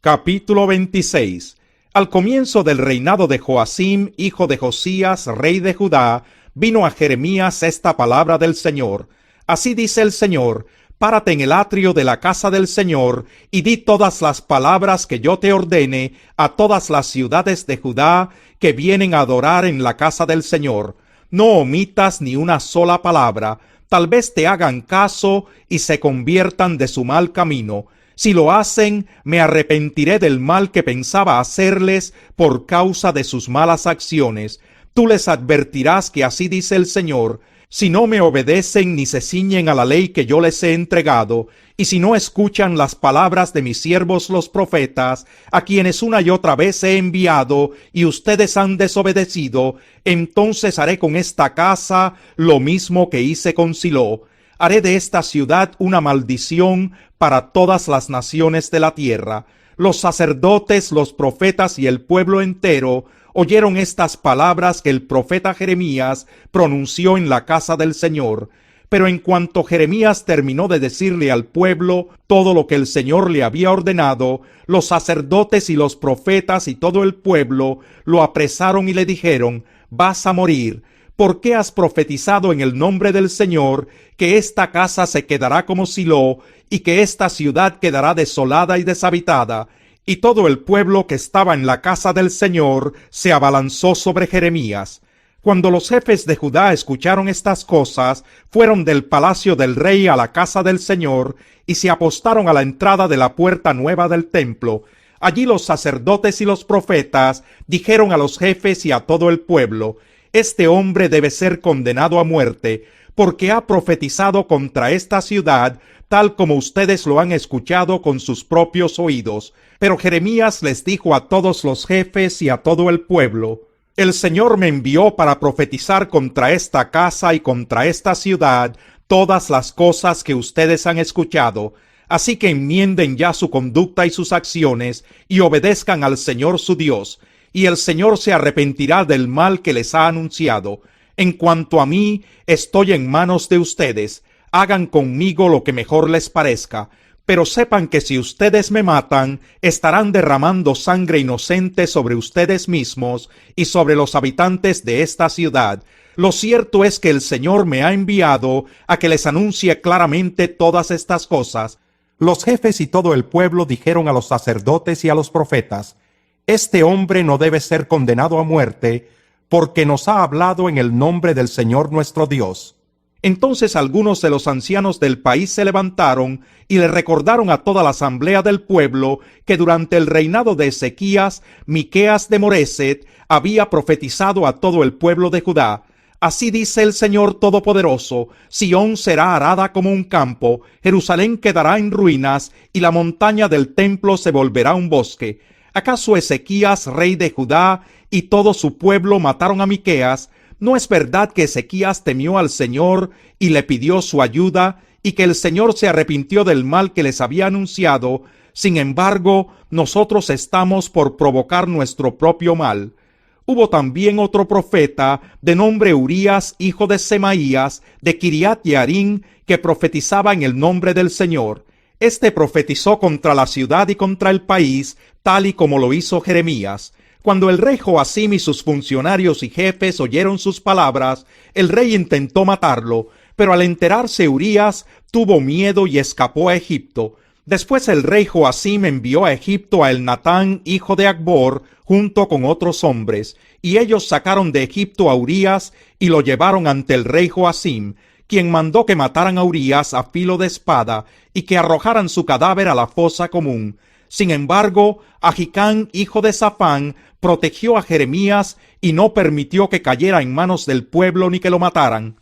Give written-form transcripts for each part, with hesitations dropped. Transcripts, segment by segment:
Capítulo 26. Al comienzo del reinado de Joacim, hijo de Josías, rey de Judá, vino a Jeremías esta palabra del Señor. Así dice el Señor: párate en el atrio de la casa del Señor, y di todas las palabras que yo te ordene a todas las ciudades de Judá que vienen a adorar en la casa del Señor. No omitas ni una sola palabra, tal vez te hagan caso y se conviertan de su mal camino. Si lo hacen, me arrepentiré del mal que pensaba hacerles por causa de sus malas acciones. Tú les advertirás que así dice el Señor: si no me obedecen ni se ciñen a la ley que yo les he entregado, y si no escuchan las palabras de mis siervos los profetas, a quienes una y otra vez he enviado, y ustedes han desobedecido, entonces haré con esta casa lo mismo que hice con Silo. Haré de esta ciudad una maldición para todas las naciones de la tierra. Los sacerdotes, los profetas y el pueblo entero oyeron estas palabras que el profeta Jeremías pronunció en la casa del Señor. Pero en cuanto Jeremías terminó de decirle al pueblo todo lo que el Señor le había ordenado, los sacerdotes y los profetas y todo el pueblo lo apresaron y le dijeron: vas a morir. ¿Por qué has profetizado en el nombre del Señor que esta casa se quedará como Silo y que esta ciudad quedará desolada y deshabitada? Y todo el pueblo que estaba en la casa del Señor se abalanzó sobre Jeremías. Cuando los jefes de Judá escucharon estas cosas, fueron del palacio del rey a la casa del Señor y se apostaron a la entrada de la puerta nueva del templo. Allí los sacerdotes y los profetas dijeron a los jefes y a todo el pueblo: este hombre debe ser condenado a muerte, porque ha profetizado contra esta ciudad, tal como ustedes lo han escuchado con sus propios oídos. Pero Jeremías les dijo a todos los jefes y a todo el pueblo: el Señor me envió para profetizar contra esta casa y contra esta ciudad todas las cosas que ustedes han escuchado. Así que enmienden ya su conducta y sus acciones, y obedezcan al Señor su Dios, y el Señor se arrepentirá del mal que les ha anunciado. En cuanto a mí, estoy en manos de ustedes. Hagan conmigo lo que mejor les parezca. Pero sepan que si ustedes me matan, estarán derramando sangre inocente sobre ustedes mismos y sobre los habitantes de esta ciudad. Lo cierto es que el Señor me ha enviado a que les anuncie claramente todas estas cosas. Los jefes y todo el pueblo dijeron a los sacerdotes y a los profetas: este hombre no debe ser condenado a muerte, porque nos ha hablado en el nombre del Señor nuestro Dios. Entonces algunos de los ancianos del país se levantaron y le recordaron a toda la asamblea del pueblo que durante el reinado de Ezequías, Miqueas de Moreset había profetizado a todo el pueblo de Judá: así dice el Señor Todopoderoso: Sión será arada como un campo, Jerusalén quedará en ruinas, y la montaña del templo se volverá un bosque. ¿Acaso Ezequías, rey de Judá, y todo su pueblo mataron a Miqueas? ¿No es verdad que Ezequías temió al Señor y le pidió su ayuda, y que el Señor se arrepintió del mal que les había anunciado? Sin embargo, nosotros estamos por provocar nuestro propio mal. Hubo también otro profeta, de nombre Urías, hijo de Semaías, de Kiriat Jearim, que profetizaba en el nombre del Señor. Este profetizó contra la ciudad y contra el país, tal y como lo hizo Jeremías. Cuando el rey Joacim y sus funcionarios y jefes oyeron sus palabras, el rey intentó matarlo, pero al enterarse Urías, tuvo miedo y escapó a Egipto. Después el rey Joacim envió a Egipto a Elnatán, hijo de Acbor, junto con otros hombres, y ellos sacaron de Egipto a Urías y lo llevaron ante el rey Joacim, quien mandó que mataran a Urías a filo de espada y que arrojaran su cadáver a la fosa común. Sin embargo, Ahicam, hijo de Safán, protegió a Jeremías y no permitió que cayera en manos del pueblo ni que lo mataran.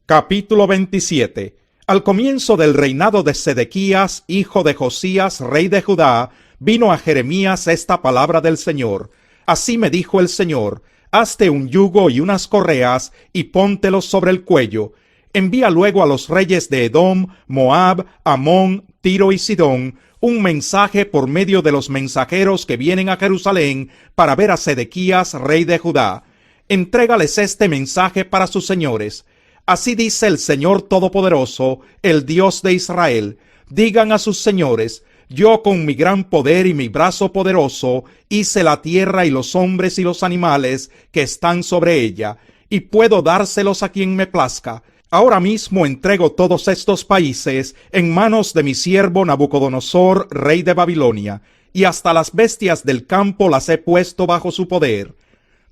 Capítulo 27. Al comienzo del reinado de Sedequías, hijo de Josías, rey de Judá, vino a Jeremías esta palabra del Señor. Así me dijo el Señor: hazte un yugo y unas correas y póntelos sobre el cuello. Envía luego a los reyes de Edom, Moab, Amón, Tiro y Sidón un mensaje por medio de los mensajeros que vienen a Jerusalén para ver a Sedequías, rey de Judá. Entrégales este mensaje para sus señores. Así dice el Señor Todopoderoso, el Dios de Israel: digan a sus señores: Yo con mi gran poder y mi brazo poderoso hice la tierra y los hombres y los animales que están sobre ella, y puedo dárselos a quien me plazca. Ahora mismo entrego todos estos países en manos de mi siervo Nabucodonosor, rey de Babilonia, y hasta las bestias del campo las he puesto bajo su poder.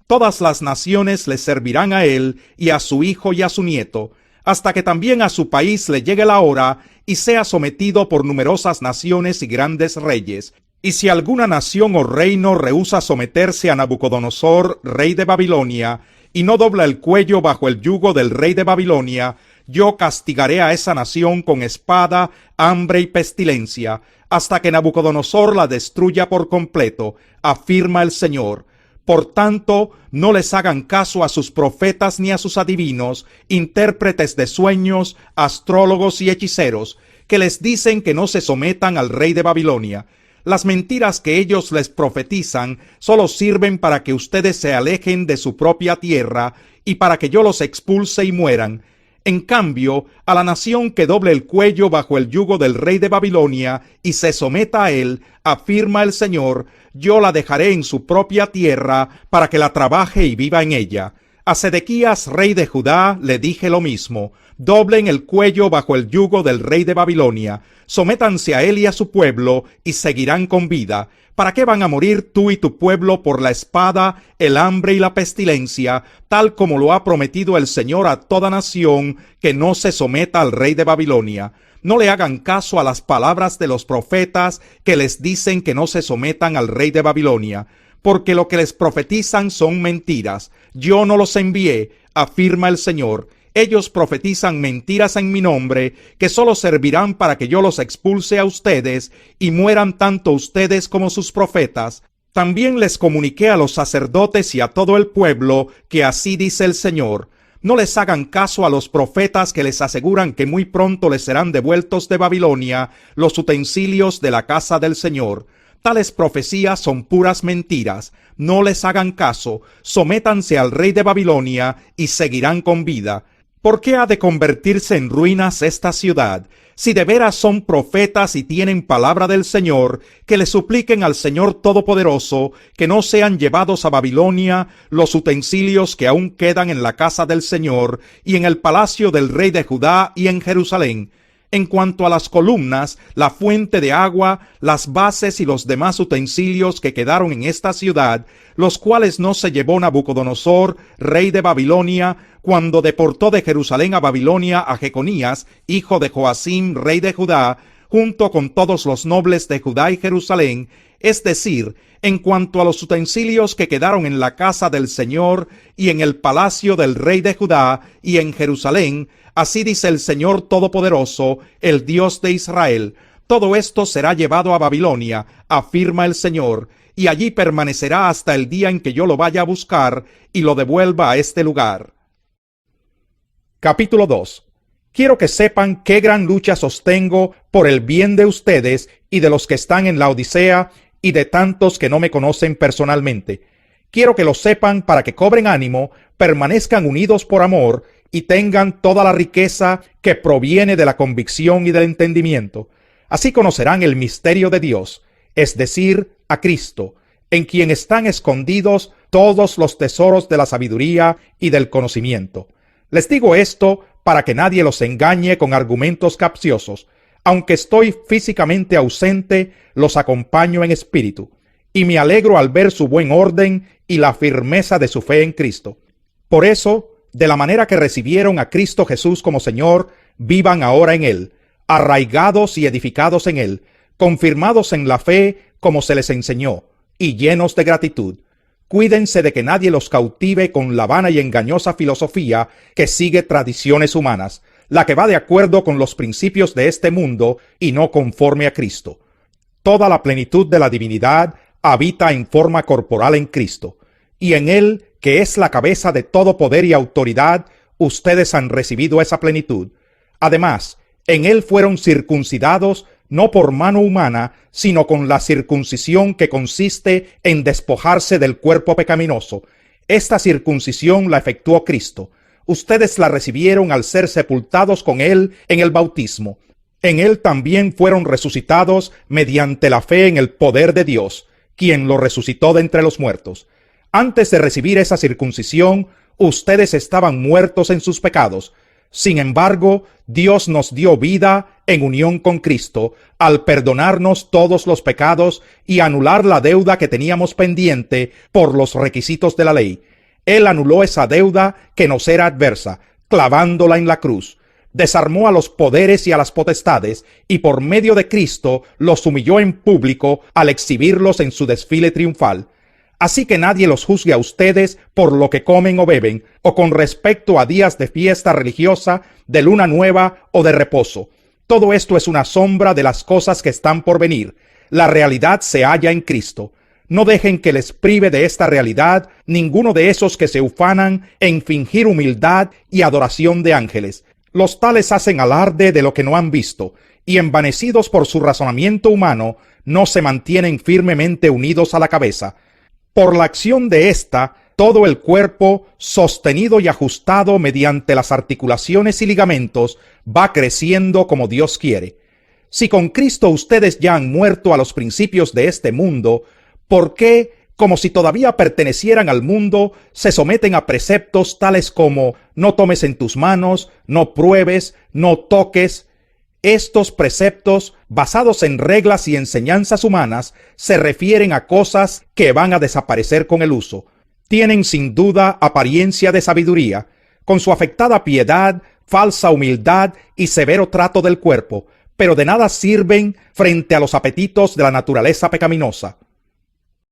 Todas las naciones le servirán a él y a su hijo y a su nieto, hasta que también a su país le llegue la hora y sea sometido por numerosas naciones y grandes reyes. Y si alguna nación o reino rehúsa someterse a Nabucodonosor, rey de Babilonia, y no dobla el cuello bajo el yugo del rey de Babilonia, yo castigaré a esa nación con espada, hambre y pestilencia, hasta que Nabucodonosor la destruya por completo, afirma el Señor. Por tanto, no les hagan caso a sus profetas ni a sus adivinos, intérpretes de sueños, astrólogos y hechiceros, que les dicen que no se sometan al rey de Babilonia. Las mentiras que ellos les profetizan solo sirven para que ustedes se alejen de su propia tierra y para que yo los expulse y mueran. En cambio, a la nación que doble el cuello bajo el yugo del rey de Babilonia y se someta a él, afirma el Señor, yo la dejaré en su propia tierra para que la trabaje y viva en ella. A Sedequías, rey de Judá, le dije lo mismo: doblen el cuello bajo el yugo del rey de Babilonia, sométanse a él y a su pueblo, y seguirán con vida. ¿Para qué van a morir tú y tu pueblo por la espada, el hambre y la pestilencia, tal como lo ha prometido el Señor a toda nación que no se someta al rey de Babilonia? No le hagan caso a las palabras de los profetas que les dicen que no se sometan al rey de Babilonia, porque lo que les profetizan son mentiras. Yo no los envié, afirma el Señor. Ellos profetizan mentiras en mi nombre, que solo servirán para que yo los expulse a ustedes, y mueran tanto ustedes como sus profetas. También les comuniqué a los sacerdotes y a todo el pueblo que así dice el Señor: no les hagan caso a los profetas que les aseguran que muy pronto les serán devueltos de Babilonia los utensilios de la casa del Señor. Tales profecías son puras mentiras. No les hagan caso, sométanse al rey de Babilonia y seguirán con vida. ¿Por qué ha de convertirse en ruinas esta ciudad? Si de veras son profetas y tienen palabra del Señor, que le supliquen al Señor Todopoderoso que no sean llevados a Babilonia los utensilios que aún quedan en la casa del Señor y en el palacio del rey de Judá y en Jerusalén. En cuanto a las columnas, la fuente de agua, las bases y los demás utensilios que quedaron en esta ciudad, los cuales no se llevó Nabucodonosor, rey de Babilonia, cuando deportó de Jerusalén a Babilonia a Jeconías, hijo de Joacim, rey de Judá, junto con todos los nobles de Judá y Jerusalén, es decir, en cuanto a los utensilios que quedaron en la casa del Señor y en el palacio del rey de Judá y en Jerusalén, así dice el Señor Todopoderoso, el Dios de Israel: todo esto será llevado a Babilonia, afirma el Señor, y allí permanecerá hasta el día en que yo lo vaya a buscar y lo devuelva a este lugar. Capítulo 2. Quiero que sepan qué gran lucha sostengo por el bien de ustedes y de los que están en la Odisea y de tantos que no me conocen personalmente. Quiero que lo sepan para que cobren ánimo, permanezcan unidos por amor y tengan toda la riqueza que proviene de la convicción y del entendimiento. Así conocerán el misterio de Dios, es decir, a Cristo, en quien están escondidos todos los tesoros de la sabiduría y del conocimiento. Les digo esto para que nadie los engañe con argumentos capciosos. Aunque estoy físicamente ausente, los acompaño en espíritu, y me alegro al ver su buen orden y la firmeza de su fe en Cristo. Por eso, de la manera que recibieron a Cristo Jesús como Señor, vivan ahora en Él, arraigados y edificados en Él, confirmados en la fe como se les enseñó, y llenos de gratitud. Cuídense de que nadie los cautive con la vana y engañosa filosofía que sigue tradiciones humanas, la que va de acuerdo con los principios de este mundo y no conforme a Cristo. Toda la plenitud de la divinidad habita en forma corporal en Cristo, y en Él, que es la cabeza de todo poder y autoridad, ustedes han recibido esa plenitud. Además, en Él fueron circuncidados no por mano humana, sino con la circuncisión que consiste en despojarse del cuerpo pecaminoso. Esta circuncisión la efectuó Cristo. Ustedes la recibieron al ser sepultados con Él en el bautismo. En él también fueron resucitados mediante la fe en el poder de Dios, quien lo resucitó de entre los muertos. Antes de recibir esa circuncisión, ustedes estaban muertos en sus pecados. Sin embargo, Dios nos dio vida en unión con Cristo, al perdonarnos todos los pecados y anular la deuda que teníamos pendiente por los requisitos de la ley. Él anuló esa deuda que nos era adversa, clavándola en la cruz. Desarmó a los poderes y a las potestades, y por medio de Cristo los humilló en público al exhibirlos en su desfile triunfal. Así que nadie los juzgue a ustedes por lo que comen o beben, o con respecto a días de fiesta religiosa, de luna nueva o de reposo. Todo esto es una sombra de las cosas que están por venir. La realidad se halla en Cristo. No dejen que les prive de esta realidad ninguno de esos que se ufanan en fingir humildad y adoración de ángeles. Los tales hacen alarde de lo que no han visto, y envanecidos por su razonamiento humano, no se mantienen firmemente unidos a la cabeza. Por la acción de ésta, todo el cuerpo, sostenido y ajustado mediante las articulaciones y ligamentos, va creciendo como Dios quiere. Si con Cristo ustedes ya han muerto a los principios de este mundo, ¿por qué, como si todavía pertenecieran al mundo, se someten a preceptos tales como no tomes en tus manos, no pruebes, no toques? Estos preceptos, basados en reglas y enseñanzas humanas, se refieren a cosas que van a desaparecer con el uso. Tienen sin duda apariencia de sabiduría, con su afectada piedad, falsa humildad y severo trato del cuerpo, pero de nada sirven frente a los apetitos de la naturaleza pecaminosa.